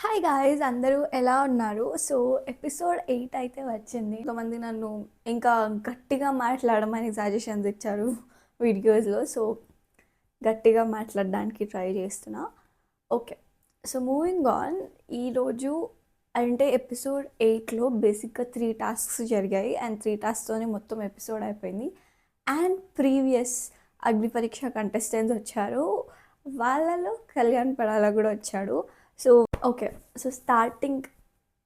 Hi guys, అందరూ ఎలా ఉన్నారు? సో ఎపిసోడ్ 8 అయితే వచ్చింది. కొంతమంది నన్ను ఇంకా గట్టిగా మాట్లాడమని సజెషన్స్ ఇచ్చారు వీడియోస్లో. సో గట్టిగా మాట్లాడడానికి ట్రై చేస్తున్నా. Okay, so moving on. ఈరోజు అంటే ఎపిసోడ్ 8లో బేసిక్గా 3 టాస్క్స్ జరిగాయి అండ్ 3 టాస్క్తోనే మొత్తం ఎపిసోడ్ అయిపోయింది. అండ్ ప్రీవియస్ అగ్ని పరీక్ష కంటెస్టెంట్స్ వచ్చారు, వాళ్ళలో కళ్యాణ్ పడాల కూడా వచ్చాడు. So okay, so starting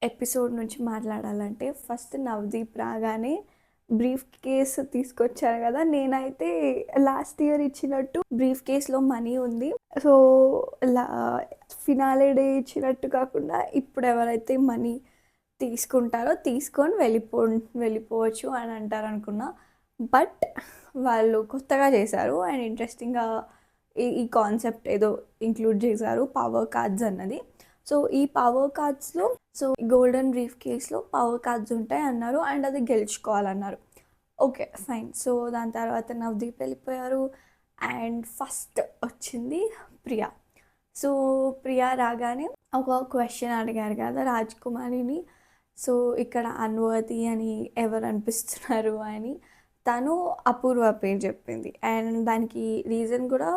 episode నుంచి మాట్లాడాలంటే ఫస్ట్ నవదీప్ రాగానే బ్రీఫ్ కేస్ తీసుకొచ్చారు కదా. నేనైతే లాస్ట్ ఇయర్ ఇచ్చినట్టు బ్రీఫ్ కేస్లో మనీ ఉంది, సో ఫినాలే డే ఇచ్చినట్టు కాకుండా ఇప్పుడు ఎవరైతే మనీ తీసుకుంటారో తీసుకొని వెళ్ళిపోవచ్చు అని అంటారు అనుకున్నా. బట్ వాళ్ళు కొత్తగా చేశారు అండ్ ఇంట్రెస్టింగ్గా ఈ కాన్సెప్ట్ ఏదో ఇంక్లూడ్ చేశారు, పవర్ కార్డ్స్ అన్నది. సో ఈ పవర్ కార్డ్స్లో సో గోల్డెన్ బ్రీఫ్ కేస్లో పవర్ కార్డ్స్ ఉంటాయి అన్నారు అండ్ అది గెలుచుకోవాలన్నారు. Okay fine. సో దాని తర్వాత నవదీప్ వెళ్ళిపోయారు అండ్ ఫస్ట్ వచ్చింది ప్రియా. సో ప్రియా రాగానే ఒక క్వశ్చన్ అడిగారు కదా రాజ్కుమారిని. సో ఇక్కడ అన్వర్తి అని ఎవరు అనిపిస్తున్నారు అని తను అపూర్వ పేరు చెప్పింది అండ్ దానికి రీజన్ కూడా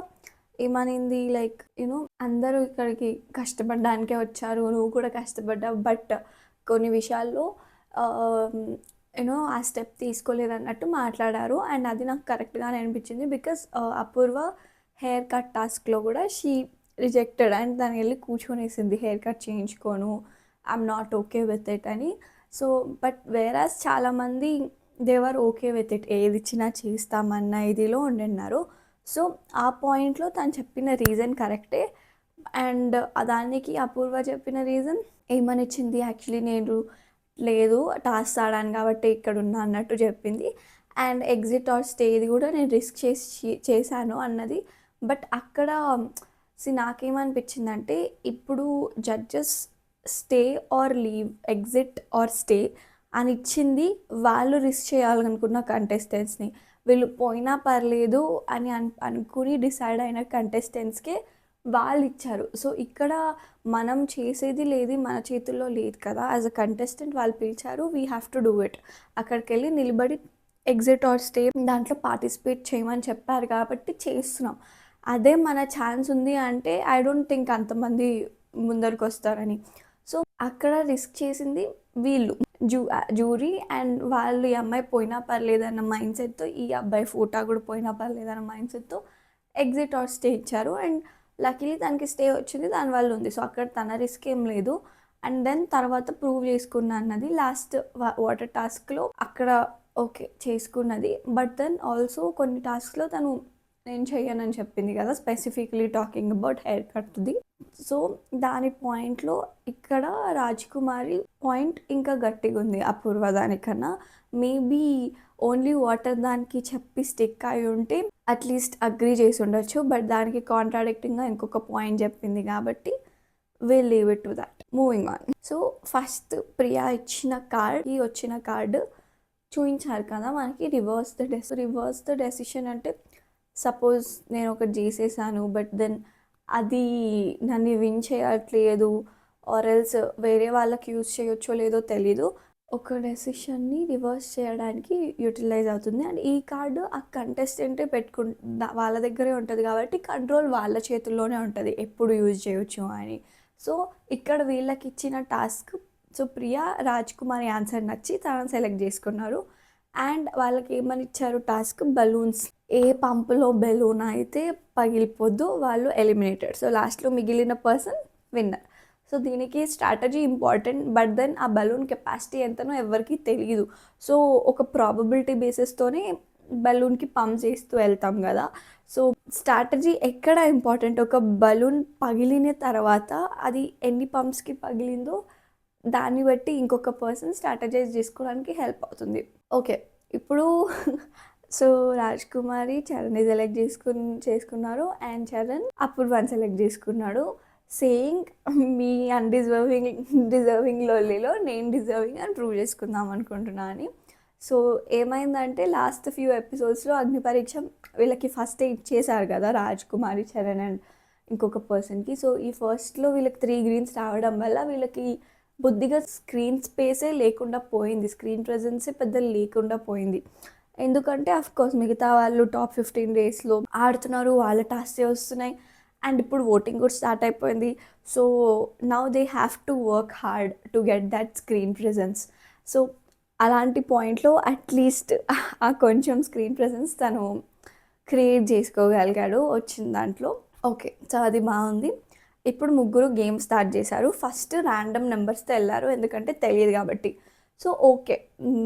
ఏమనింది, లైక్ యూనో అందరూ ఇక్కడికి కష్టపడడానికే వచ్చారు, నువ్వు కూడా కష్టపడ్డావు, బట్ కొన్ని విషయాల్లో యూనో ఆ స్టెప్ తీసుకోలేదు అన్నట్టు మాట్లాడారు అండ్ అది నాకు కరెక్ట్గానే అనిపించింది. బికాస్ అపూర్వ హెయిర్ కట్ టాస్క్లో కూడా షీ రిజెక్టెడ్ అండ్ దాన్ని వెళ్ళి కూర్చొనేసింది, హెయిర్ కట్ చేయించుకోను, I'm not okay with it అని. సో బట్ వేరాస్ చాలామంది దేవర్ ఓకే విత్ ఇట్, ఏది ఇచ్చినా చేస్తామన్న ఇదిలో ఉండిన్నారు. సో ఆ పాయింట్లో తను చెప్పిన రీజన్ కరెక్టే అండ్ దానికి అపూర్వ చెప్పిన రీజన్ ఏమనిచ్చింది, యాక్చువల్లీ నేను లేదు టాస్క్ ఆడాను కాబట్టి ఇక్కడ ఉన్నా అన్నట్టు చెప్పింది. అండ్ ఎగ్జిట్ ఆర్ స్టేది కూడా నేను రిస్క్ చేశాను అన్నది. బట్ అక్కడ నాకేమనిపించిందంటే ఇప్పుడు judges stay or leave, exit or stay అని ఇచ్చింది వాళ్ళు రిస్క్ చేయాలనుకున్న కంటెస్టెంట్స్ని, వీళ్ళు పోయినా పర్లేదు అని అనుకుని డిసైడ్ అయిన కంటెస్టెంట్స్కే వాళ్ళు ఇచ్చారు. సో ఇక్కడ మనం చేసేది లేదు, మన చేతుల్లో లేదు కదా. యాజ్ అ కంటెస్టెంట్ వాళ్ళు పిలిచారు, we have to do it. అక్కడికి వెళ్ళి నిలబడి ఎగ్జిట్ ఆర్ స్టే దాంట్లో పార్టిసిపేట్ చేయమని చెప్పారు కాబట్టి చేస్తున్నాం. అదే మన ఛాన్స్ ఉంది అంటే ఐ డోంట్ థింక్ అంతమంది ముందరికి వస్తారని. సో అక్కడ రిస్క్ చేసింది వీళ్ళు జ్యూరీ అండ్ వాళ్ళు ఈ అమ్మాయి పోయినా పర్లేదన్న మైండ్ సెట్తో, ఈ అబ్బాయి ఫోటో కూడా పోయినా పర్లేదన్న మైండ్ సెట్తో ఎగ్జిట్ ఆర్ స్టే ఇచ్చారు అండ్ లక్కీలీ తనకి స్టే వచ్చింది, దానివల్ల ఉంది. సో అక్కడ తన రిస్క్ ఏం లేదు. అండ్ దెన్ తర్వాత ప్రూవ్ చేసుకున్నా అన్నది లాస్ట్ వాటర్ టాస్క్లో అక్కడ ఓకే చేసుకున్నది. బట్ దెన్ ఆల్సో కొన్ని టాస్క్లో తను నేను చెయ్యనని చెప్పింది కదా, స్పెసిఫిక్లీ టాకింగ్ అబౌట్ హెయిర్ కట్ది. సో దాని పాయింట్లో ఇక్కడ రాజ్కుమారి పాయింట్ ఇంకా గట్టిగా ఉంది అపూర్వ దానికన్నా. మేబీ ఓన్లీ వాటర్ దానికి చెప్పి స్టిక్ అయి ఉంటే అట్లీస్ట్ అగ్రీ చేసి ఉండొచ్చు, బట్ దానికి కాంట్రాడిక్టింగ్గా ఇంకొక పాయింట్ చెప్పింది కాబట్టి will leave it to that. Moving on. So first Priya ఇచ్చిన వచ్చిన కార్డు చూపించారు కదా మనకి, రివర్స్ ద డెసిషన్ అంటే సపోజ్ నేను ఒకటి చేసేసాను బట్ దెన్ అది నన్ను విన్ చేయట్లేదు ఆర్ ఎల్స్ వేరే వాళ్ళకి యూజ్ చేయొచ్చో లేదో తెలీదు, ఒక డెసిషన్ని రివర్స్ చేయడానికి యూటిలైజ్ అవుతుంది. అండ్ ఈ కార్డు ఆ కంటెస్టెంటే వాళ్ళ దగ్గరే ఉంటుంది కాబట్టి కంట్రోల్ వాళ్ళ చేతుల్లోనే ఉంటుంది ఎప్పుడు యూజ్ చేయొచ్చు అని. సో ఇక్కడ వీళ్ళకి ఇచ్చిన task, so Priya Rajkumari answer నచ్చి తనని సెలెక్ట్ చేసుకున్నారు అండ్ వాళ్ళకి ఏమని ఇచ్చారు టాస్క్, బలూన్స్. ఏ పంపులో బెలూన్ అయితే పగిలిపోద్దు వాళ్ళు ఎలిమినేటెడ్. సో లాస్ట్లో మిగిలిన పర్సన్ విన్నర్. సో దీనికి స్ట్రాటజీ ఇంపార్టెంట్, బట్ దెన్ ఆ బలూన్ కెపాసిటీ ఎంతనో ఎవరికి తెలియదు. సో ఒక ప్రాబబిలిటీ బేసిస్తోనే బలూన్కి పంప్ చేస్తూ వెళ్తాం కదా. సో స్ట్రాటజీ ఎక్కడ ఇంపార్టెంట్, ఒక బలూన్ పగిలిన తర్వాత అది ఎన్ని పంప్స్కి పగిలిందో దాన్ని బట్టి ఇంకొక పర్సన్ స్ట్రాటజైజ్ చేసుకోవడానికి హెల్ప్ అవుతుంది. ఓకే, ఇప్పుడు సో రాజ్కుమారి చరణ్ని సెలెక్ట్ చేసుకున్నారు అండ్ చరణ్ అపూర్వాని సెలెక్ట్ చేసుకున్నాడు, సేయింగ్ మీ డిజర్వింగ్ లోలీలో నేను డిజర్వింగ్ అని ప్రూవ్ చేసుకుందాం అనుకుంటున్నా అని. సో ఏమైందంటే లాస్ట్ ఫ్యూ ఎపిసోడ్స్లో అగ్ని పరీక్ష వీళ్ళకి ఫస్ట్ ఇచ్చేసారు కదా రాజ్కుమారి, చరణ్ అండ్ ఇంకొక పర్సన్కి. సో ఈ ఫస్ట్లో వీళ్ళకి 3 గ్రీన్స్ రావడం వల్ల వీళ్ళకి బొద్దిగా స్క్రీన్ స్పేసే లేకుండా పోయింది, స్క్రీన్ ప్రెజెన్సే పెద్ద లేకుండా పోయింది. ఎందుకంటే అఫ్కోర్స్ మిగతా వాళ్ళు టాప్ 15 డేస్లో ఆడుతున్నారు, వాళ్ళ టాస్కే వస్తున్నాయి. అండ్ ఇప్పుడు ఓటింగ్ కూడా స్టార్ట్ అయిపోయింది. So now they have to work hard to get that screen presence. So అలాంటి పాయింట్లో అట్లీస్ట్ ఆ కొంచెం స్క్రీన్ ప్రెజెన్స్ తను క్రియేట్ చేసుకోగలిగాడు వచ్చిన దాంట్లో. ఓకే, సో అది బాగుంది. ఇప్పుడు ముగ్గురు గేమ్ స్టార్ట్ చేశారు. ఫస్ట్ ర్యాండమ్ నెంబర్స్తో వెళ్ళారు, ఎందుకంటే తెలియదు కాబట్టి. సో ఓకే,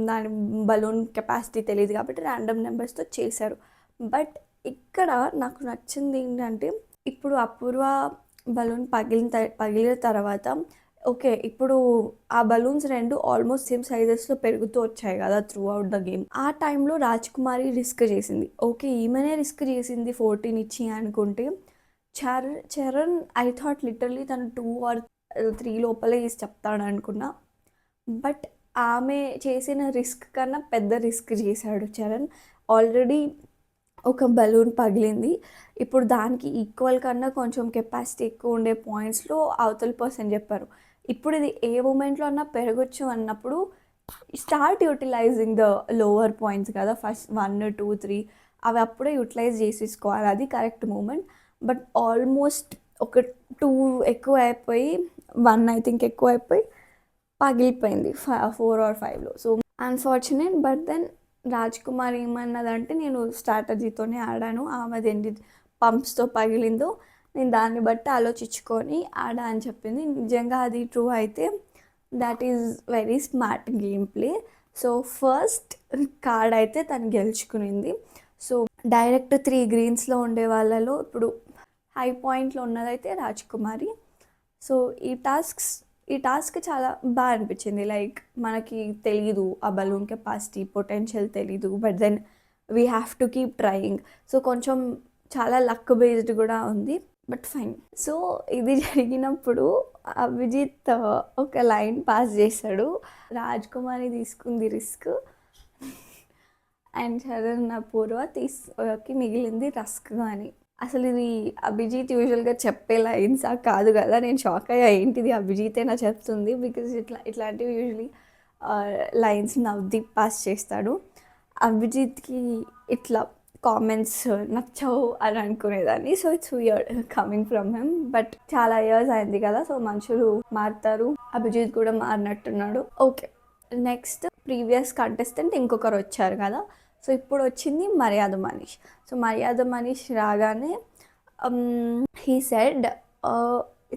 దాని బలూన్ కెపాసిటీ తెలియదు కాబట్టి ర్యాండమ్ నెంబర్స్తో చేశారు. బట్ ఇక్కడ నాకు నచ్చింది ఏంటంటే, ఇప్పుడు అపూర్వ బలూన్ పగిలిన తర్వాత ఓకే, ఇప్పుడు ఆ బలూన్స్ 2 ఆల్మోస్ట్ సేమ్ సైజెస్లో పెరుగుతూ వచ్చాయి కదా త్రూ అవుట్ ద గేమ్. ఆ టైంలో రాజ్కుమారి రిస్క్ చేసింది. ఓకే, ఈమెనే రిస్క్ చేసింది 14 ఇచ్చి అనుకుంటే, చరణ్ ఐ థాట్ లిటరలీ తను 2 or 3 లోపలే వేసి చెప్తాడు అనుకున్నా. బట్ ఆమె చేసిన రిస్క్ కన్నా పెద్ద రిస్క్ చేశాడు చరణ్. ఆల్రెడీ ఒక బలూన్ పగిలింది, ఇప్పుడు దానికి ఈక్వల్ కన్నా కొంచెం కెపాసిటీ ఎక్కువ ఉండే పాయింట్స్లో అవతల పర్సన్ చెప్పారు. ఇప్పుడు ఇది ఏ మూమెంట్లో అన్నా పెరగచ్చు అన్నప్పుడు start utilizing the lower points కదా, ఫస్ట్ 1, 2, 3 అవి అప్పుడే యూటిలైజ్ చేసేసుకోవాలి, అది కరెక్ట్ మూమెంట్. బట్ ఆల్మోస్ట్ ఒక 2 ఎక్కువ అయిపోయి 1 ఐ థింక్ ఎక్కువ అయిపోయి పగిలిపోయింది 4 or 5లో. So unfortunate. But then Rajkumar ఏమన్నదంటే, నేను స్ట్రాటజీతోనే ఆడాను, ఆమెది ఎన్ని పంప్స్తో పగిలిందో నేను దాన్ని బట్టి ఆలోచించుకొని ఆడా అని చెప్పింది. నిజంగా అది ట్రూ అయితే that is very smart game play. So first card అయితే తను గెలుచుకునింది. సో డైరెక్ట్ 3 గ్రీన్స్లో ఉండే వాళ్ళలో ఇప్పుడు హై పాయింట్లో ఉన్నదైతే రాజ్కుమారి. సో ఈ టాస్క్ చాలా బాగా అనిపించింది. లైక్ మనకి తెలీదు ఆ బలూన్ కెపాసిటీ పొటెన్షియల్ తెలీదు, but then we have to keep trying. So కొంచెం చాలా లక్ బేస్డ్ కూడా ఉంది, బట్ ఫైన్. సో ఇది జరిగినప్పుడు అభిజిత్ ఒక లైన్ పాస్ చేశాడు, రాజ్కుమారి తీసుకుంది రిస్క్ అండ్ చరణ్ అపూర్వ మిగిలింది రస్క్ అని. అసలు ఇది అభిజిత్ యూజువల్గా చెప్పే లైన్స్ కాదు కదా. నేను షాక్ అయ్యా, ఏంటిది అభిజితేనా చెప్తుంది, బికాజ్ ఇట్లాంటివి యూజువలీ లైన్స్ నవ్దీప్ పాస్ చేస్తాడు. అభిజిత్కి ఇట్లా కామెంట్స్ నచ్చవు అని అనుకునేదాన్ని. So it's weird coming from him. But చాలా ఇయర్స్ అయింది కదా, సో మనుషులు మారుతారు, అభిజిత్ కూడా మారినట్టున్నాడు. ఓకే, నెక్స్ట్ ప్రీవియస్ కంటెస్టెంట్ ఇంకొకరు వచ్చారు కదా. సో ఇప్పుడు వచ్చింది మర్యాద మనీష్. సో మర్యాద మనీష్ రాగానే హీ సెడ్,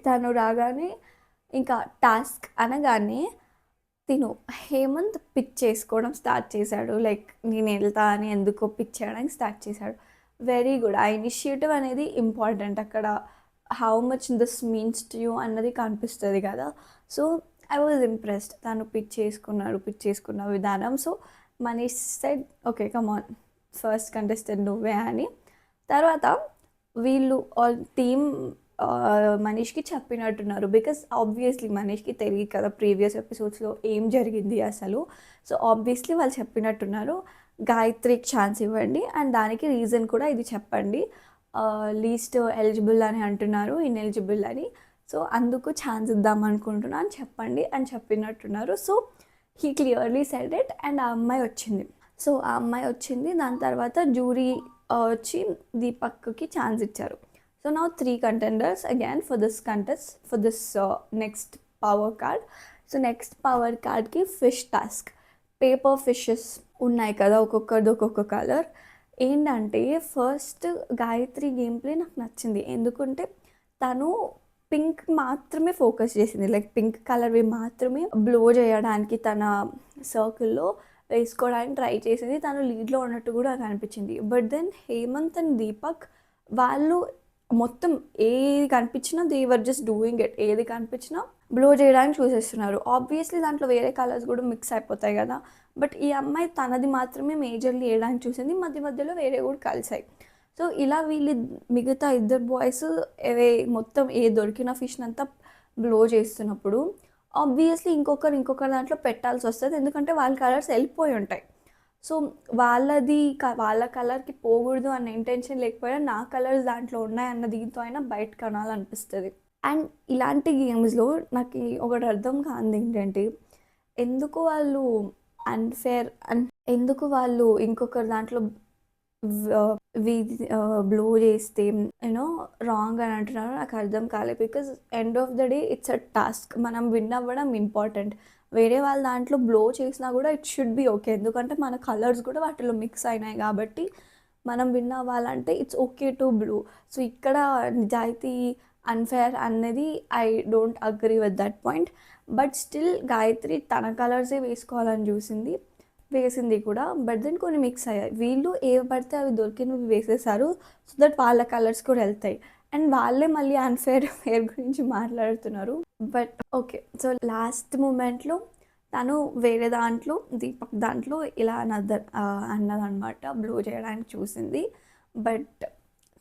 తను రాగానే ఇంకా టాస్క్ అనగానే తిను హేమంత్ పిక్ చేసుకోవడం స్టార్ట్ చేశాడు. లైక్ నేను వెళ్తా అని ఎందుకో పిక్ చేయడానికి స్టార్ట్ చేశాడు. Very good. ఆ ఇనిషియేటివ్ అనేది ఇంపార్టెంట్. అక్కడ how much this means to you అన్నది కనిపిస్తుంది కదా. సో ఐ వాజ్ ఇంప్రెస్డ్, తను పిక్ చేసుకున్న విధానం. So Manish said okay come on, first contestant నువ్వే అని. తర్వాత వీళ్ళు టీమ్ మనీష్కి చెప్పినట్టున్నారు, బికాస్ ఆబ్వియస్లీ మనీష్కి తెలియదు కదా ప్రీవియస్ ఎపిసోడ్స్లో ఏం జరిగింది అసలు. సో ఆబ్వియస్లీ వాళ్ళు చెప్పినట్టున్నారు, గాయత్రికి ఛాన్స్ ఇవ్వండి అండ్ దానికి రీజన్ కూడా ఇది చెప్పండి, లీస్ట్ ఎలిజిబుల్ అని అంటున్నారు, ఇన్ఎలిజిబుల్ అని, సో అందుకు ఛాన్స్ ఇద్దాం అనుకుంటున్నా అని చెప్పండి అని చెప్పినట్టున్నారు. So he clearly said it. And ఆ అమ్మాయి వచ్చింది. దాని తర్వాత జ్యూరీ వచ్చి దీపక్కి ఛాన్స్ ఇచ్చారు. So now 3 contenders again for this next power card. So next power కార్డ్కి ఫిష్ టాస్క్. పేపర్ ఫిషెస్ ఉన్నాయి కదా, ఒక్కొక్కరిది ఒక్కొక్క కలర్. ఏంటంటే ఫస్ట్ గాయత్రి గేమ్ ప్లే నాకు నచ్చింది, ఎందుకంటే తను పింక్ మాత్రమే ఫోకస్ చేసింది. లైక్ పింక్ కలర్వి మాత్రమే బ్లో చేయడానికి తన సర్కిల్లో వేసుకోవడానికి ట్రై చేసింది. తను లీడ్లో ఉన్నట్టు కూడా నాకు అనిపించింది. But then Hemant and Deepak వాళ్ళు మొత్తం ఏది కనిపించినా they were just doing it, ఏది కనిపించినా బ్లో చేయడానికి చూసేస్తున్నారు. ఆబ్వియస్లీ దాంట్లో వేరే కలర్స్ కూడా మిక్స్ అయిపోతాయి కదా. బట్ ఈ అమ్మాయి తనది మాత్రమే మేజర్లీ వేయడానికి చూసింది, మధ్యలో వేరే కూడా కలిసాయి. సో ఇలా వీళ్ళు మిగతా ఇద్దరు బాయ్స్ మొత్తం ఏ దొరికిన ఫిష్ని అంతా బ్లో చేస్తున్నప్పుడు ఆబ్వియస్లీ ఇంకొకరు దాంట్లో పెట్టాల్సి వస్తుంది, ఎందుకంటే వాళ్ళ కలర్స్ వెళ్ళిపోయి ఉంటాయి. సో వాళ్ళ కలర్‌కి పోకూడదు అన్న ఇంటెన్షన్ లేకపోయినా నా కలర్స్ దాంట్లో ఉన్నాయన్న దీంతో అయినా బయటకి అనాలనిపిస్తది. అండ్ ఇలాంటి గేమ్స్‌లో నాకి ఒకటి అర్థం కానిదేంటంటే, ఎందుకు వాళ్ళు అన్‌ఫేర్ అన్ ఎందుకు వాళ్ళు ఇంకొకరి దాంట్లో వ బ్లో చేస్తే రాంగ్ అని అంటున్నారో నాకు అర్థం కాలేదు. Because end of the day it's a task. మనం విన్ అవ్వడం ఇంపార్టెంట్. వేరే వాళ్ళ దాంట్లో బ్లో చేసినా కూడా ఇట్ షుడ్ బి ఓకే. ఎందుకంటే మన కలర్స్ కూడా వాటిలో మిక్స్ అయినాయి కాబట్టి మనం విన్ అవ్వాలంటే it's okay to blow. So ఇక్కడ నిజాయితీ అన్‌ఫేర్ అనేది I don't agree with that point. But still Gayatri తన కలర్సే వేసుకోవాలని వేసింది కూడా. బట్ దెన్ కొన్ని మిక్స్ అయ్యాయి. వీళ్ళు ఏవి పడితే అవి దొరికినవి వేసేసారు. సో దట్ వాళ్ళ కలర్స్ కూడా వెళ్తాయి. అండ్ వాళ్ళే మళ్ళీ ఫేర్ గురించి మాట్లాడుతున్నారు. But okay. సో లాస్ట్ మూమెంట్‌లో తను వేరే దాంట్లో దీపక్ దాంట్లో ఇలా అన్నదనమాట. బ్లో చేయడానికి చూసింది. బట్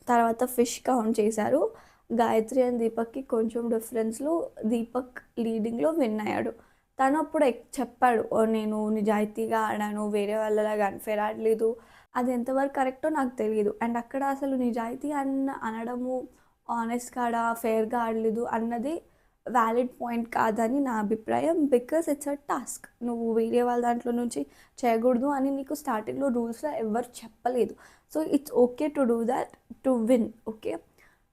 తర్వాత ఫిష్ కౌంట్ చేశారు. గాయత్రి అండ్ దీపక్‌కి కొంచెం డిఫరెన్స్‌లో దీపక్ లీడింగ్‌లో విన్ అయ్యాడు. తను అప్పుడు చెప్పాడు, నేను నిజాయితీగా ఆడాను, వేరే వాళ్ళలాగా అన్‌ఫేర్ ఆడలేదు. అది ఎంతవరకు కరెక్టో నాకు తెలీదు. అండ్ అక్కడ అసలు నిజాయితీ అనడము, ఆనెస్ట్‌గా ఫేర్‌గా ఆడలేదు అన్నది వ్యాలిడ్ పాయింట్ కాదని నా అభిప్రాయం. Because it's a task. నువ్వు వేరే వాళ్ళ దాంట్లో నుంచి చేయకూడదు అని నీకు స్టార్టింగ్‌లో రూల్స్‌లో ఎవ్వరు చెప్పలేదు. So it's okay to do that to win. Okay.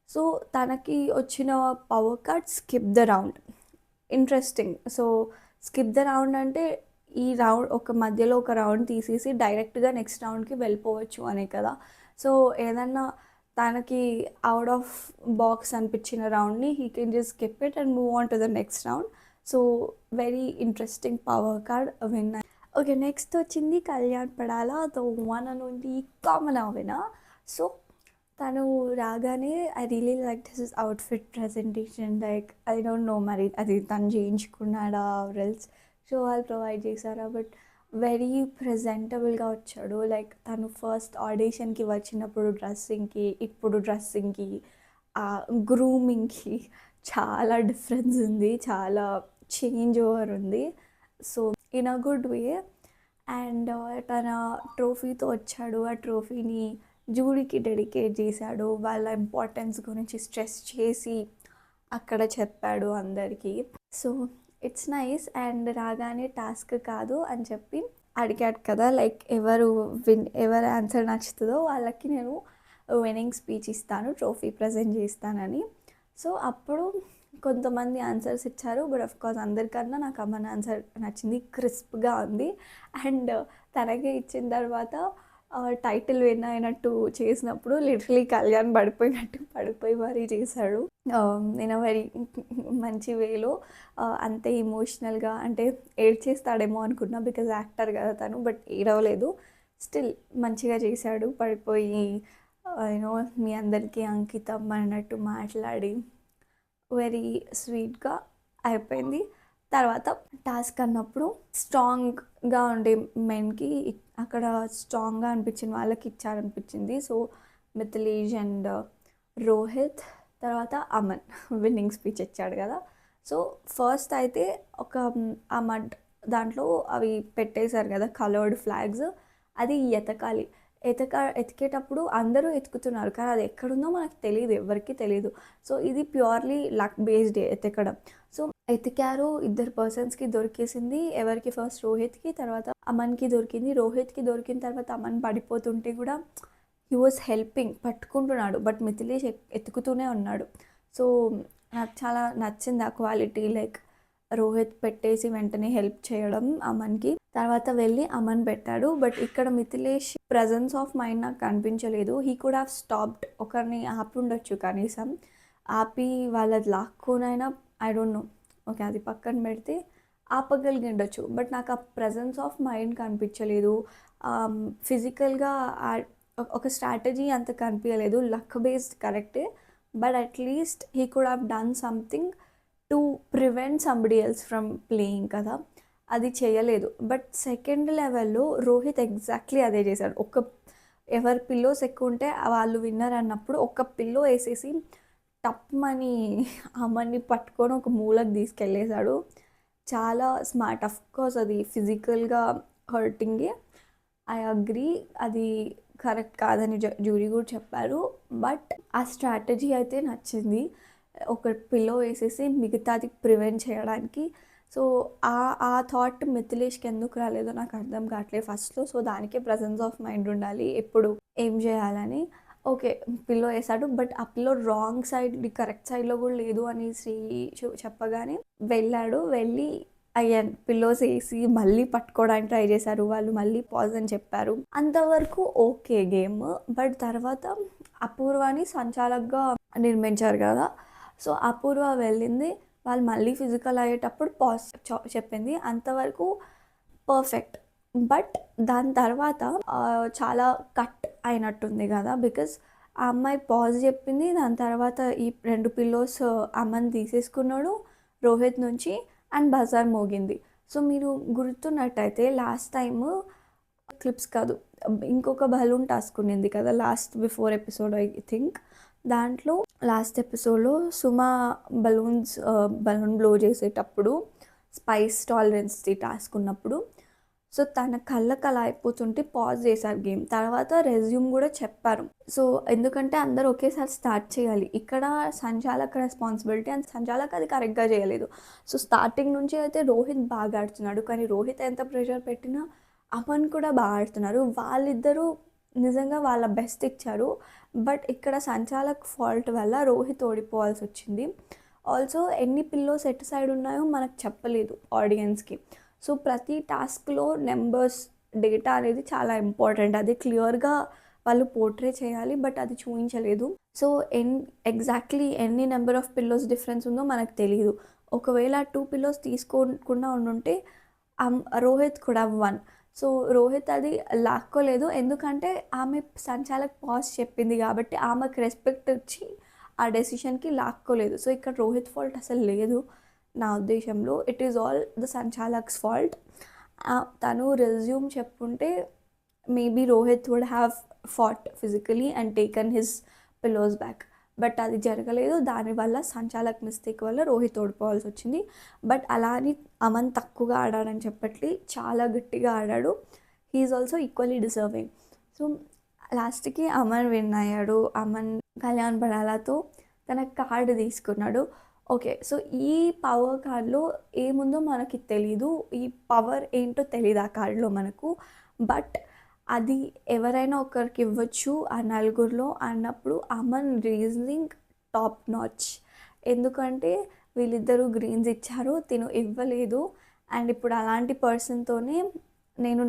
So తనకి వచ్చిన power card skip the round. Interesting. So skip the round అంటే ఈ రౌండ్ మధ్యలో ఒక రౌండ్ తీసేసి డైరెక్ట్గా నెక్స్ట్ రౌండ్కి వెళ్ళిపోవచ్చు అనే కదా. సో ఏదన్నా తనకి అవుట్ ఆఫ్ బాక్స్ అనిపించిన రౌండ్ని he can just skip it and move on to the next round. So very interesting power card win. Okay, next వచ్చింది Kalyan Padala, the one and only common winner. So తను రాగానే I really like his outfit presentation. Like I don't know మరి అది తను చేయించుకున్నాడా ఆర్ఎల్స్ show వాళ్ళు provide చేశారా. But very ప్రజెంటబుల్గా వచ్చాడు. లైక్ తను ఫస్ట్ ఆడిషన్కి వచ్చినప్పుడు డ్రెస్సింగ్కి, ఇప్పుడు డ్రెస్సింగ్కి, గ్రూమింగ్కి చాలా డిఫరెన్స్ ఉంది. చాలా చేంజ్ ఓవర్ ఉంది. So in a good way. And తన ట్రోఫీతో వచ్చాడు. ఆ ట్రోఫీని జూడీకి డెడికేట్ చేశాడు. వాళ్ళ ఇంపార్టెన్స్ గురించి స్ట్రెస్ చేసి అక్కడ చెప్పాడు అందరికీ. So it's nice. అండ్ రాగానే టాస్క్ కాదు అని చెప్పి అడిగాడు కదా, లైక్ ఎవరు ఆన్సర్ నచ్చుతుందో వాళ్ళకి నేను విన్నింగ్ స్పీచ్ ఇస్తాను, ట్రోఫీ ప్రజెంట్ చేస్తానని. సో అప్పుడు కొంతమంది ఆన్సర్స్ ఇచ్చారు. బట్ ఆఫ్ కోర్స్ అందరికన్నా నాకు అమ్మన్ ఆన్సర్ నచ్చింది. క్రిస్ప్గా ఉంది. అండ్ తనకే ఇచ్చిన తర్వాత టైటిల్ విన్ అయినట్టు చేసినప్పుడు లిటరలీ కళ్యాణ్ పడిపోయి మరీ చేశాడు. ఇన్ అ వెరీ మంచి వేలో. అంతే ఎమోషనల్గా, అంటే ఏడ్చేస్తాడేమో అనుకున్నా బికాజ్ యాక్టర్ కదా తను. బట్ ఏడవలేదు. స్టిల్ మంచిగా చేశాడు. పడిపోయి మీ అందరికీ అంకితం అన్నట్టు మాట్లాడి వెరీ స్వీట్గా అయిపోయింది. తర్వాత టాస్క్ అన్నప్పుడు స్ట్రాంగ్గా ఉండే మెన్కి అక్కడ స్ట్రాంగ్గా అనిపించిన వాళ్ళకి ఇచ్చారనిపించింది. సో మిథిలేష్ అండ్ రోహిత్, తర్వాత అమన్ విన్నింగ్ స్పీచ్ ఇచ్చాడు కదా. సో ఫస్ట్ అయితే ఆ మడ్ దాంట్లో అవి పెట్టేశారు కదా కలర్డ్ ఫ్లాగ్స్. అది ఎతికేటప్పుడు అందరూ ఎతుకుతున్నారు కానీ అది ఎక్కడుందో మనకు తెలియదు, ఎవరికి తెలియదు. సో ఇది ప్యూర్లీ లక్ బేస్డ్ ఎతకడం. సో ఎతికారు, 2 పర్సన్స్కి దొరికేసింది. ఎవరికి ఫస్ట్ రోహిత్కి, తర్వాత అమన్కి దొరికింది. రోహిత్కి దొరికిన తర్వాత అమన్ పడిపోతుంటే కూడా హీ వాజ్ హెల్పింగ్, పట్టుకుంటున్నాడు. బట్ మిథిలేష్ ఎతుకుతూనే ఉన్నాడు. సో నాకు చాలా నచ్చింది ఆ క్వాలిటీ. లైక్ రోహిత్ పెట్టేసి వెంటనే హెల్ప్ చేయడం అమన్కి. తర్వాత వెళ్ళి అమన్ పెట్టాడు. బట్ ఇక్కడ మిథిలేష్ ప్రజెన్స్ ఆఫ్ మైండ్ నాకు కనిపించలేదు. హీ కుడ్ హ్యావ్ స్టాప్డ్, ఒకరిని ఆపి ఉండొచ్చు కనీసం. ఆపి వాళ్ళది లాక్కోనైనా ఐ డోంట్ నో, ఓకే అది పక్కన పెడితే ఆపగలిగి ఉండొచ్చు. బట్ నాకు ఆ ప్రజెన్స్ ఆఫ్ మైండ్ కనిపించలేదు. ఫిజికల్గా ఒక స్ట్రాటజీ అంత కనిపించలేదు. లక్ బేస్డ్ కరెక్టే, but at least he could have done something to prevent somebody else from playing కదా. అది చేయలేదు. బట్ సెకండ్ లెవెల్లో రోహిత్ ఎగ్జాక్ట్లీ అదే చేశాడు. ఎవరి పిల్లోస్ ఎక్కువ ఉంటే వాళ్ళు విన్నర్ అన్నప్పుడు ఒక పిల్లో వేసేసి టప్మని అమ్మని పట్టుకొని ఒక మూలకు తీసుకెళ్ళేశాడు. చాలా స్మార్ట్. అఫ్ కోర్స్ అది ఫిజికల్గా హర్టింగే, ఐ అగ్రీ. అది కరెక్ట్ కాదని జ్యూరీ కూడా చెప్పారు. బట్ ఆ స్ట్రాటజీ అయితే నచ్చింది. ఒక పిల్లో వేసేసి మిగతాది ప్రివెంట్ చేయడానికి. సో, ఆ థాట్ మిథిలేష్‌కి ఎందుకు రాలేదో నాకు అర్థం కావట్లేదు ఫస్ట్‌లో. సో, దానికే ప్రెజెన్స్ ఆఫ్ మైండ్ ఉండాలి ఎప్పుడు ఏం చేయాలని. ఓకే. పిల్లో ఏసాడు. బట్ ఆ పిల్లో రాంగ్ సైడ్, కరెక్ట్ సైడ్‌లో కూడా లేదు అని చెప్పగానే వెళ్ళాడు. వెళ్ళి అగైన్ పిల్లోస్ ఏసి మళ్ళీ పట్టుకోవడానికి ట్రై చేశారు. వాళ్ళు మళ్ళీ పాజ్ అని చెప్పారు. అంతవరకు ఓకే గేమ్. బట్ తర్వాత అపూర్వని సంచాలక్‌గా నిర్మించారు కదా! సో, అపూర్వ వెళ్ళింది. వాళ్ళు మళ్ళీ ఫిజికల్ అయ్యేటప్పుడు పాజ్ చెప్పింది. అంతవరకు పర్ఫెక్ట్. బట్ దాని తర్వాత చాలా కట్ అయినట్టుంది కదా! బికాజ్ ఆ అమ్మాయి పాజ్ చెప్పింది. దాని తర్వాత ఈ 2 పిల్లోస్ అమన్ తీసేసుకున్నాడు రోహిత్ నుంచి. అండ్ బజార్ మోగింది. సో, మీరు గుర్తున్నట్టయితే లాస్ట్ టైము క్లిప్స్ కాదు, ఇంకొక బలూన్ టాస్క్ ఉండింది కదా! Last before episode I think. దాంట్లో లాస్ట్ ఎపిసోడ్‌లో సుమ బలూన్ బ్లో చేసేటప్పుడు స్పైస్ టాలరెన్స్‌ది టాస్క్ ఉన్నప్పుడు, సో, తన కళ్ళకి అలా అయిపోతుంటే పాజ్ చేశారు గేమ్. తర్వాత రెజ్యూమ్ కూడా చెప్పారు. సో, ఎందుకంటే అందరూ ఒకేసారి స్టార్ట్ చేయాలి. ఇక్కడ సంచాలక్ రెస్పాన్సిబిలిటీ అండ్ సంచాలక్ అది కరెక్ట్‌గా చేయలేదు. సో, స్టార్టింగ్ నుంచి అయితే రోహిత్ బాగా ఆడుతున్నాడు. కానీ రోహిత్ ఎంత ప్రెషర్ పెట్టినా అమన్ కూడా బాగా ఆడుతున్నారు. వాళ్ళిద్దరూ నిజంగా వాళ్ళ బెస్ట్ ఇచ్చారు. బట్ ఇక్కడ సంచాలక్ ఫాల్ట్ వల్ల రోహిత్ ఓడిపోవాల్సి వచ్చింది. ఆల్సో ఎన్ని పిల్లోస్ ఎటు సైడ్ ఉన్నాయో మనకు చెప్పలేదు ఆడియన్స్‌కి. సో, ప్రతి టాస్క్‌లో నెంబర్స్, డేటా అనేది చాలా ఇంపార్టెంట్. అది క్లియర్‌గా వాళ్ళు పోర్ట్రే చేయాలి. బట్ అది చూయించలేదు. సో, ఎగ్జాక్ట్‌లీ ఎన్ని నెంబర్ ఆఫ్ పిల్లోస్ డిఫరెన్స్ ఉందో మనకు తెలీదు. ఒకవేళ 2 పిల్లోస్ తీసుకోకుండా ఉండుంటే Rohit could have one. So, Rohit అది లాక్కోలేదు. ఎందుకంటే ఆమె సంచాలక్ పాజ్ చెప్పింది కాబట్టి ఆమెకు రెస్పెక్ట్ ఇచ్చి ఆ డెసిషన్‌కి లాక్కోలేదు. సో, ఇక్కడ రోహిత్ ఫాల్ట్ అసలు లేదు నా ఉద్దేశంలో. ఇట్ ఈస్ ఆల్ ద సంచాలక్స్ ఫాల్ట్. తను రెజ్యూమ్ చెప్పుంటే maybe Rohit would have fought physically and taken his pillows back. But అది జరగలేదు. దానివల్ల సంచాలక్ మిస్టేక్ వల్ల రోహిత్ ఓడిపోవాల్సి వచ్చింది. బట్ అలా అని అమన్ తక్కువగా ఆడాడని చెప్పట్లే, చాలా గట్టిగా ఆడాడు. He is also equally deserving. So, లాస్ట్‌కి అమన్ విన్ అయ్యాడు. అమన్ కళ్యాణ్ బడాలాతో తన కార్డు తీసుకున్నాడు. ఓకే. సో, ఈ పవర్ కార్డ్‌లో ఏముందో మనకి తెలీదు. ఈ పవర్ ఏంటో తెలీదు ఆ కార్డ్‌లో మనకు. బట్ అది ఎవరైనా ఒకరికి ఇవ్వచ్చు ఆ నలుగురిలో అన్నప్పుడు అమన్ రీజనింగ్ టాప్ నాచ్. ఎందుకంటే వీళ్ళిద్దరూ గ్రీన్స్ ఇచ్చారు, తిను ఇవ్వలేదు. అండ్ ఇప్పుడు అలాంటి పర్సన్‌తోనే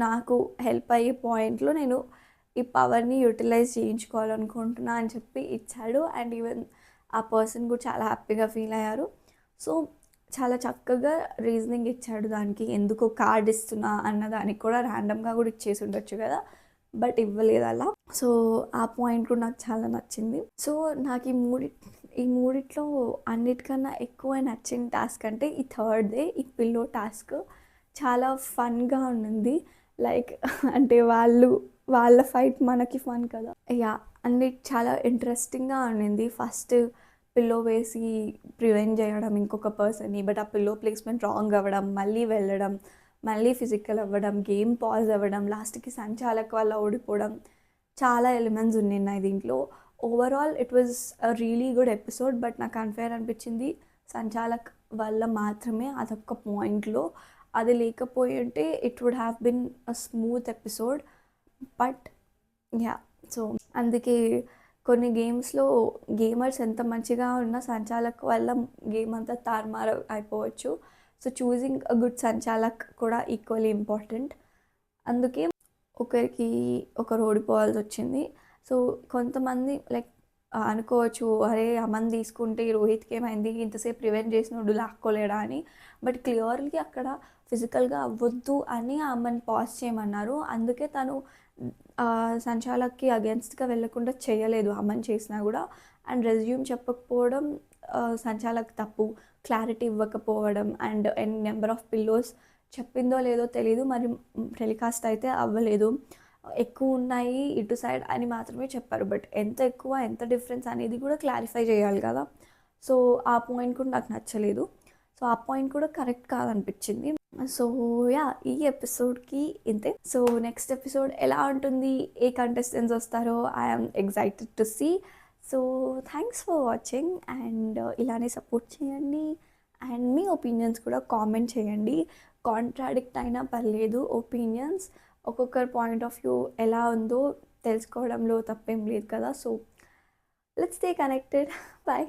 నాకు హెల్ప్ అయ్యే పాయింట్‌లో నేను ఈ పవర్‌ని యుటిలైజ్ చేయించుకోవాలనుకుంటున్నా అని చెప్పి ఇచ్చాడు. అండ్ ఈవెన్ ఆ పర్సన్ కూడా చాలా హ్యాపీగా ఫీల్ అయ్యారు. సో, చాలా చక్కగా రీజనింగ్ ఇచ్చాడు దానికి. ఎందుకు కార్డ్ ఇస్తున్నా అన్న దానికి కూడా ర్యాండమ్‌గా కూడా ఇచ్చేసి ఉండొచ్చు కదా! బట్ ఇవ్వలేదు అలా. సో, ఆ పాయింట్ కూడా నాకు చాలా నచ్చింది. సో, నాకు ఈ మూడిట్లో అన్నిటికన్నా ఎక్కువ నచ్చిన టాస్క్ అంటే ఈ థర్డ్‌దే, ఈ పిల్లో టాస్క్. చాలా ఫన్‌గా ఉండింది. లైక్ అంటే వాళ్ళ ఫైట్ మనకి ఫన్ కదా! యాహ్! అన్ని చాలా ఇంట్రెస్టింగ్‌గా ఉండింది. ఫస్ట్ పిల్లో వేసి ప్రివెంట్ చేయడం ఇంకొక పర్సన్‌ని. బట్ ఆ పిల్లో ప్లేస్‌మెంట్ రాంగ్ అవ్వడం, మళ్ళీ వెళ్ళడం, మళ్ళీ ఫిజికల్ అవ్వడం, గేమ్ పాజ్ అవ్వడం, లాస్ట్‌కి సంచాలక్ వల్ల ఓడిపోవడం. చాలా ఎలిమెంట్స్ ఉన్నాయి దీంట్లో. Overall it was a really good episode. But నాకు అన్‌ఫెయిర్ అనిపించింది సంచాలక్ వల్ల మాత్రమే అదొక్క పాయింట్‌లో. అది లేకపోయుంటే it would have been a smooth episode. But yeah! So, అందుకే కొన్ని గేమ్స్‌లో గేమర్స్ ఎంత మంచిగా ఉన్నా సంచాలక్ వల్ల గేమ్ అంతా తారుమారు అయిపోవచ్చు. సో, చూజింగ్ అ గుడ్ సంచాలక్ కూడా ఈక్వల్లీ ఇంపార్టెంట్. అందుకే ఒకరు ఓడిపోవాల్సి వచ్చింది. సో, కొంతమంది లైక్ అనుకోవచ్చు, అరే అమన్ తీసుకుంటే రోహిత్‌కి ఏమైంది, ఇంతసేపు ప్రివెంట్ చేసినోడు లాక్కోలేడా అని. బట్ క్లియర్లీ అక్కడ ఫిజికల్గా అవ్వద్దు అని అమన్ పాజ్ చేయమన్నారు. అందుకే తను సంచాలక్కి అగెన్స్ట్‌గా వెళ్ళకుండా చేయలేదు అమన్ చేసినా కూడా. అండ్ రెజ్యూమ్ చెప్పకపోవడం సంచాలక్ తప్పు. క్లారిటీ ఇవ్వకపోవడం అండ్ నెంబర్ ఆఫ్ పిల్లోస్ చెప్పిందో లేదో తెలీదు. మరి టెలికాస్ట్ అయితే అవ్వలేదు. ఎక్కువ ఉన్నాయి ఇటు సైడ్ అని మాత్రమే చెప్పారు. బట్ ఎంత ఎక్కువ, ఎంత డిఫరెన్స్ అనేది కూడా క్లారిఫై చేయాలి కదా! సో, ఆ పాయింట్ కూడా నాకు నచ్చలేదు. సో ఆ పాయింట్ కూడా కరెక్ట్ కాదనిపించింది. సో యా ఈ ఎపిసోడ్కి ఇంతే. సో నెక్స్ట్ ఎపిసోడ్ ఎలా ఉంటుంది, ఏ కంటెస్టెంట్స్ వస్తారో I'm excited to see. So thanks for watching and ఇలానే సపోర్ట్ చేయండి అండ్ మీ ఒపీనియన్స్ కూడా కామెంట్ చేయండి. కాంట్రాడిక్ట్ అయినా పర్లేదు ఒపీనియన్స్, ఒక్కొక్కరి పాయింట్ ఆఫ్ వ్యూ ఎలా ఉందో తెలుసుకోవడంలో తప్పేం లేదు కదా. So let's stay connected. Bye.